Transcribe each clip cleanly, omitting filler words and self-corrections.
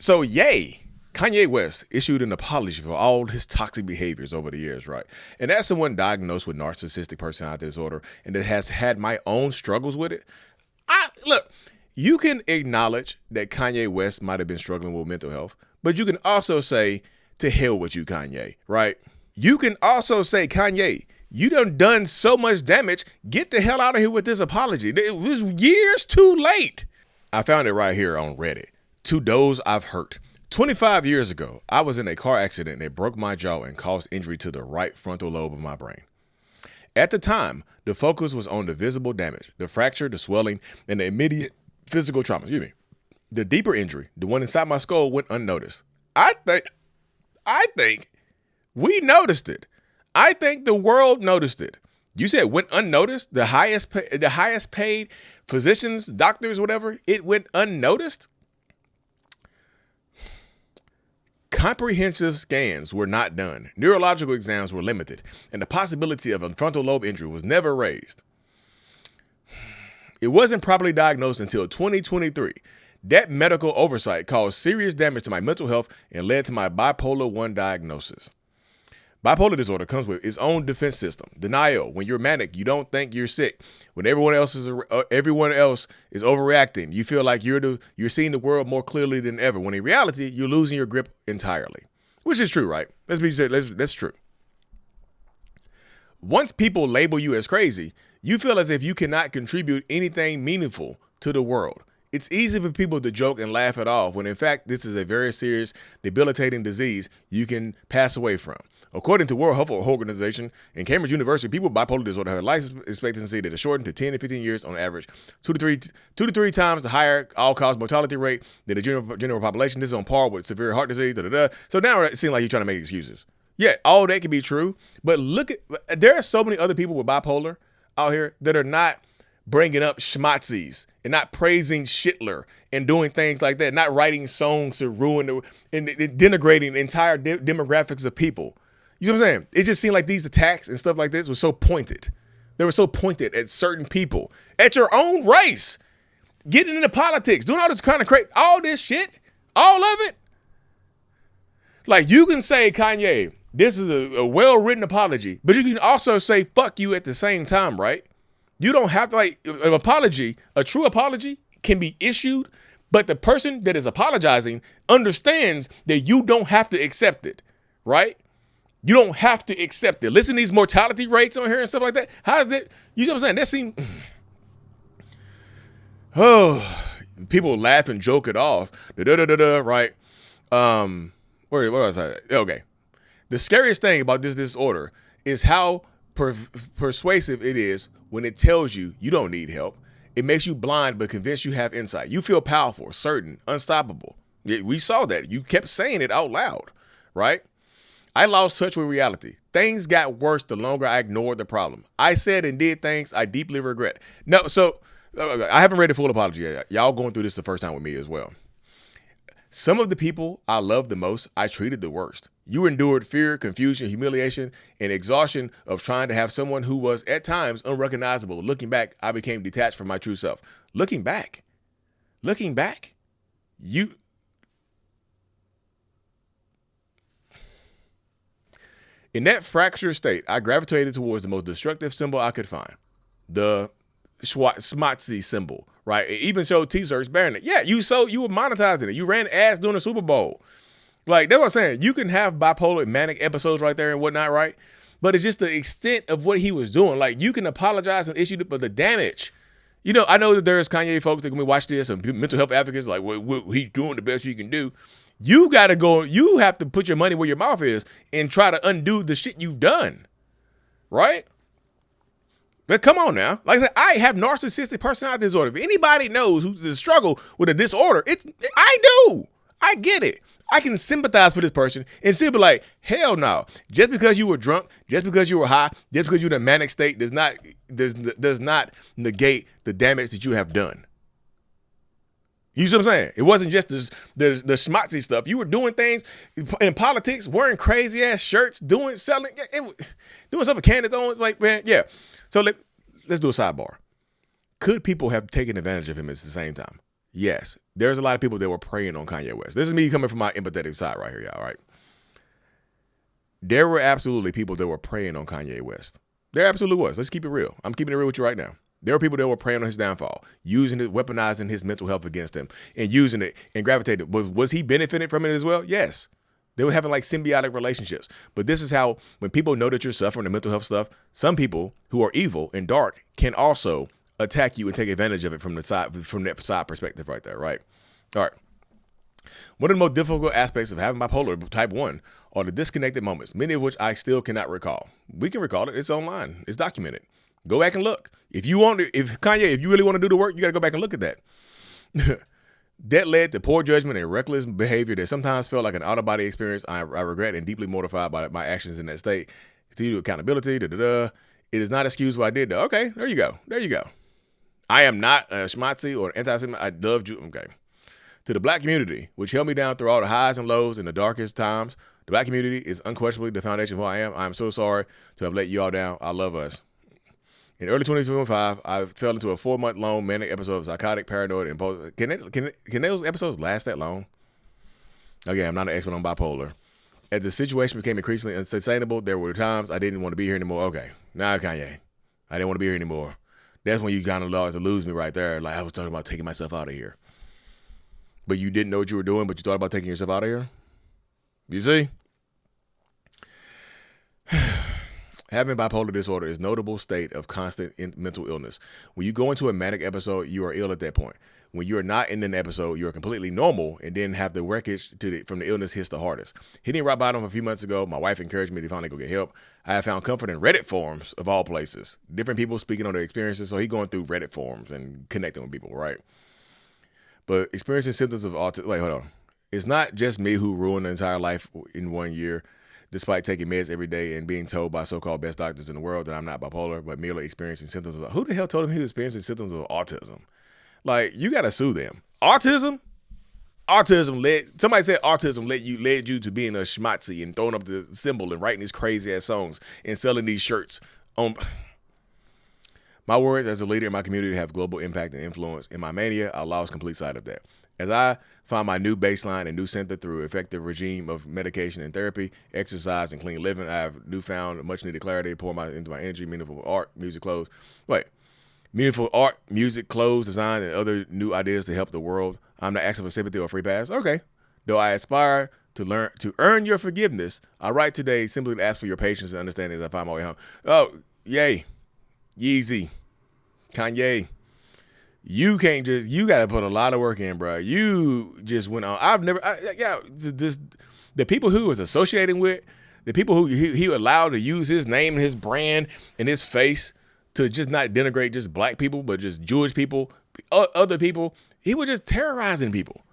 So yay, Kanye West issued an apology for all his toxic behaviors over the years, right? And as someone diagnosed with narcissistic personality disorder and that has had my own struggles with it, look, you can acknowledge that Kanye West might have been struggling with mental health, but you can also say, to hell with you, Kanye, right? You can also say, Kanye, you done so much damage. Get the hell out of here with this apology. It was years too late. I found it right here on Reddit. To those I've hurt. 25 years ago, I was in a car accident that broke my jaw and caused injury to the right frontal lobe of my brain. At the time, the focus was on the visible damage, the fracture, the swelling, and the immediate physical trauma. Excuse me. The deeper injury, the one inside my skull, went unnoticed. I think we noticed it. I think the world noticed it. You said went unnoticed? The highest paid physicians, doctors, whatever, it went unnoticed? Comprehensive scans were not done. Neurological exams were limited, and the possibility of a frontal lobe injury was never raised. It wasn't properly diagnosed until 2023. That medical oversight caused serious damage to my mental health and led to my bipolar 1 diagnosis. Bipolar disorder comes with its own defense system. Denial. When you're manic, you don't think you're sick. When everyone else is overreacting, you feel like you're seeing the world more clearly than ever. When in reality, you're losing your grip entirely. Which is true, right? That's true. Once people label you as crazy, you feel as if you cannot contribute anything meaningful to the world. It's easy for people to joke and laugh it off when in fact this is a very serious, debilitating disease you can pass away from. According to World Health Organization and Cambridge University, people with bipolar disorder have a life expectancy that is shortened to 10 to 15 years on average, two to three times the higher all-cause mortality rate than the general population. This is on par with severe heart disease. So now it seems like you're trying to make excuses. Yeah, all that can be true, but there are so many other people with bipolar out here that are not bringing up schmatzes and not praising Hitler and doing things like that, not writing songs to ruin and denigrating entire demographics of people. You know what I'm saying? It just seemed like these attacks and stuff like this were so pointed. They were so pointed at certain people, at your own race, getting into politics, doing all this kind of crazy, all this shit, all of it. Like you can say, Kanye, this is a well-written apology, but you can also say fuck you at the same time, right? You don't have to, like, an apology, a true apology can be issued, but the person that is apologizing understands that you don't have to accept it, right? You don't have to accept it. Listen to these mortality rates on here and stuff like that. How is it? You know what I'm saying? That seems, people laugh and joke it off. Right? What was I? Okay. The scariest thing about this disorder is how persuasive it is when it tells you you don't need help. It makes you blind but convinced you have insight. You feel powerful, certain, unstoppable. We saw that. You kept saying it out loud, right? I lost touch with reality. Things got worse the longer I ignored the problem. I said and did things I deeply regret. No, so I haven't read the full apology yet. Y'all going through this the first time with me as well. Some of the people I loved the most, I treated the worst. You endured fear, confusion, humiliation, and exhaustion of trying to have someone who was at times unrecognizable. Looking back, I became detached from my true self. Looking back, you... In that fractured state, I gravitated towards the most destructive symbol I could find. The schmatzy symbol, right? It even showed t-shirts bearing it. Yeah, you were monetizing it. You ran ads during the Super Bowl. Like, that's what I'm saying. You can have bipolar and manic episodes right there and whatnot, right? But it's just the extent of what he was doing. Like, you can apologize and issue it, but the damage. You know, I know that there's Kanye folks that can watch this and mental health advocates like, well, he's doing the best he can do. You got to go, you have to put your money where your mouth is and try to undo the shit you've done, right? But come on now. Like I said, I have narcissistic personality disorder. If anybody knows who's the struggle with a disorder, I do. I get it. I can sympathize for this person and still be like, hell no. Just because you were drunk, just because you were high, just because you're in a manic state does not negate the damage that you have done. You see what I'm saying? It wasn't just the schmatzy stuff. You were doing things in politics, wearing crazy ass shirts, doing stuff with Candace Owens. Like, man, yeah. So let's do a sidebar. Could people have taken advantage of him at the same time? Yes, there's a lot of people that were preying on Kanye West. This is me coming from my empathetic side right here, y'all, right? There were absolutely people that were preying on Kanye West. There absolutely was. Let's keep it real. I'm keeping it real with you right now. There were people that were preying on his downfall, using it, weaponizing his mental health against him, and using it and gravitating. Was he benefiting from it as well? Yes. They were having like symbiotic relationships. But this is how, when people know that you're suffering the mental health stuff, some people who are evil and dark can also attack you and take advantage of it from that side perspective right there, right? All right. One of the most difficult aspects of having bipolar type 1 are the disconnected moments, many of which I still cannot recall. We can recall it. It's online. It's documented. Go back and look. If you really want to do the work, you got to go back and look at that. That led to poor judgment and reckless behavior that sometimes felt like an out-of-body experience. I regret and deeply mortified by my actions in that state. Continue accountability. It is not excuse what I did. Though. Okay, there you go. There you go. I am not a schmatzy or an anti-Semitic. I love you. Okay. To the black community, which held me down through all the highs and lows in the darkest times, the black community is unquestionably the foundation of who I am. I am so sorry to have let you all down. I love us. In early 2025, I fell into a 4-month-long manic episode of psychotic, paranoid, and impulsive. Can those episodes last that long? Again, I'm not an expert on bipolar. As the situation became increasingly unsustainable, there were times I didn't want to be here anymore. Okay, now Kanye, I didn't want to be here anymore. That's when you kind of started to lose me right there. Like I was talking about taking myself out of here. But you didn't know what you were doing, but you thought about taking yourself out of here? You see? Having bipolar disorder is a notable state of constant mental illness. When you go into a manic episode, you are ill at that point. When you are not in an episode, you are completely normal, and then have the wreckage from the illness hits the hardest. Hitting rock bottom a few months ago, my wife encouraged me to finally go get help. I have found comfort in Reddit forums of all places. Different people speaking on their experiences, so he going through Reddit forums and connecting with people, right? But experiencing symptoms of autism, wait, hold on. It's not just me who ruined an entire life in 1 year, despite taking meds every day and being told by so-called best doctors in the world that I'm not bipolar, but merely experiencing symptoms of, who the hell told him he was experiencing symptoms of autism? Like, you got to sue them. Autism somebody said autism led you to being a schmatzy and throwing up the symbol and writing these crazy ass songs and selling these shirts on. My words as a leader in my community have global impact and influence. In my mania, I lost complete sight of that. As I find my new baseline and new center through effective regime of medication and therapy, exercise, and clean living, I have newfound much needed clarity, pour into my energy, meaningful art, music, clothes. Meaningful art, music, clothes, design, and other new ideas to help the world. I'm not asking for sympathy or free pass. Okay. Though I aspire to earn your forgiveness, I write today simply to ask for your patience and understanding as I find my way home. Oh, yay. Yeezy. Kanye. You got to put a lot of work in, bro. You just went on. The people who was associating with, the people who he allowed to use his name and his brand and his face to just not denigrate just black people, but just Jewish people, other people. He was just terrorizing people.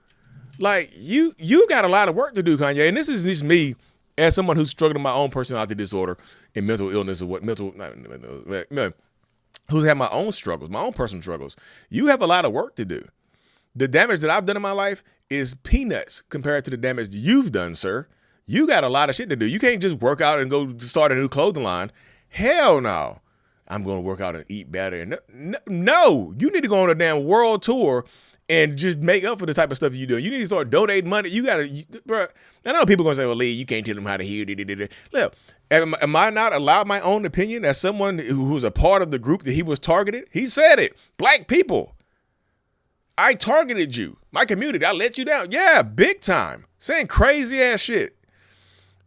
Like, you got a lot of work to do, Kanye. And this is just me as someone who's struggling with my own personality disorder and mental illness, or who's had my own struggles, my own personal struggles. You have a lot of work to do. The damage that I've done in my life is peanuts compared to the damage you've done, sir. You got a lot of shit to do. You can't just work out and go start a new clothing line. Hell no. I'm going to work out and eat better. No, you need to go on a damn world tour and just make up for the type of stuff you do. You need to start donating money. You got to, bro. I know people going to say, well, Lee, you can't tell them how to heal. Look, am I not allowed my own opinion as someone who's a part of the group that he was targeted? He said it. Black people. I targeted you. My community. I let you down. Yeah, big time. Saying crazy ass shit.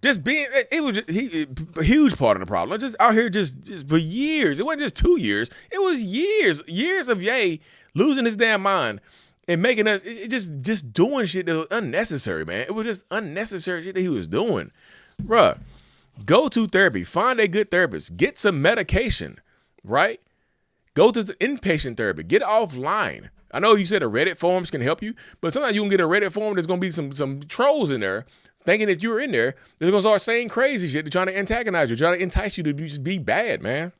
Just being, it was a huge part of the problem. Just out here just for years. It wasn't just 2 years. It was years of Ye losing his damn mind and making us, just doing shit that was unnecessary, man. It was just unnecessary shit that he was doing. Bruh, go to therapy. Find a good therapist. Get some medication, right? Go to the inpatient therapy. Get offline. I know you said the Reddit forums can help you, but sometimes you can get a Reddit forum that's going to be some trolls in there thinking that you're in there. They're going to start saying crazy shit. They're trying to antagonize you, trying to entice you to just be bad, man.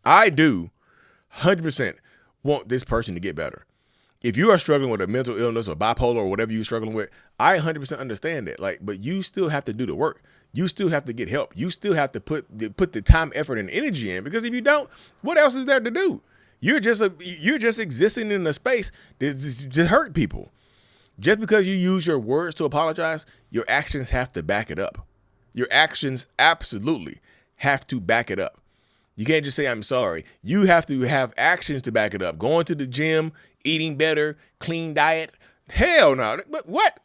I do 100% want this person to get better. If you are struggling with a mental illness or bipolar or whatever you're struggling with, I 100% understand that. But you still have to do the work. You still have to get help. You still have to put the time, effort, and energy in, because if you don't, what else is there to do? You're just existing in a space that just hurt people. Just because you use your words to apologize, your actions have to back it up. Your actions absolutely have to back it up. You can't just say, I'm sorry. You have to have actions to back it up. Going to the gym, eating better, clean diet. Hell no. What?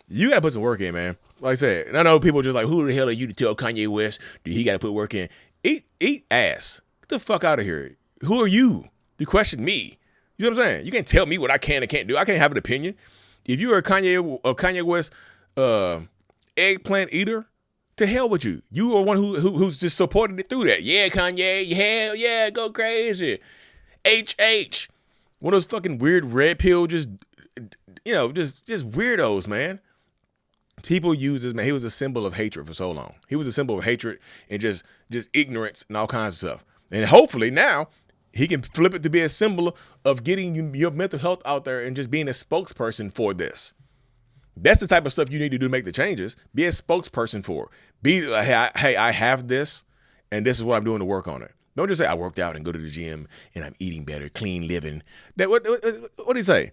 You got to put some work in, man. Like I said, and I know people just like, who the hell are you to tell Kanye West that he got to put work in? Eat ass. Get the fuck out of here. Who are you to question me? You know what I'm saying? You can't tell me what I can and can't do. I can't have an opinion. If you're a Kanye West eggplant eater, to hell with you. You are one who's just supported it through that. Yeah, Kanye. Hell yeah, go crazy. HH. One of those fucking weird red pill, just weirdos, man. People use this, man. He was a symbol of hatred for so long. He was a symbol of hatred and just ignorance and all kinds of stuff. And hopefully now he can flip it to be a symbol of getting your mental health out there and just being a spokesperson for this. That's the type of stuff you need to do to make the changes. Be a spokesperson for it. Be like, hey, I have this, and this is what I'm doing to work on it. Don't just say I worked out and go to the gym and I'm eating better, clean living. What do you say?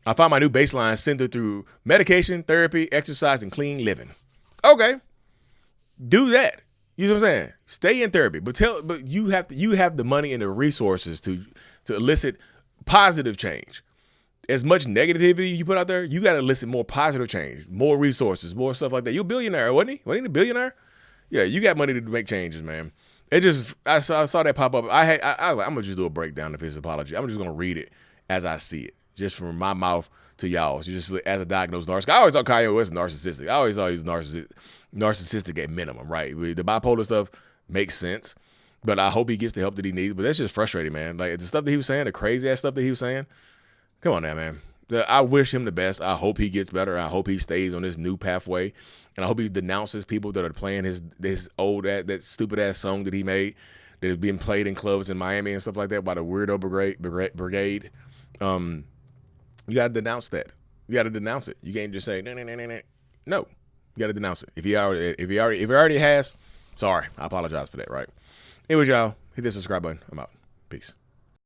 I found my new baseline centered through medication, therapy, exercise, and clean living. Okay, do that. You know what I'm saying? Stay in therapy, but you have the money and the resources to elicit positive change. As much negativity you put out there, you got to elicit more positive change, more resources, more stuff like that. You're a billionaire, wasn't he? Wasn't he a billionaire? Yeah, you got money to make changes, man. I saw that pop up. I was like, I'm gonna just do a breakdown of his apology. I'm just gonna read it as I see it, just from my mouth to y'all. So just as a diagnosed narcissist, I always thought Kanye West was narcissistic. I always thought he was narcissistic at minimum, right? The bipolar stuff makes sense, but I hope he gets the help that he needs. But that's just frustrating, man. Like the stuff that he was saying, the crazy ass stuff that he was saying. Come on now, man. I wish him the best. I hope he gets better. I hope he stays on this new pathway. And I hope he denounces people that are playing his old, that stupid ass song that he made that is being played in clubs in Miami and stuff like that by the Weirdo Brigade. You got to denounce that. You got to denounce it. You can't just say, no. No, you got to denounce it. If he already has, sorry. I apologize for that, right? Anyways, y'all, hit the subscribe button. I'm out. Peace.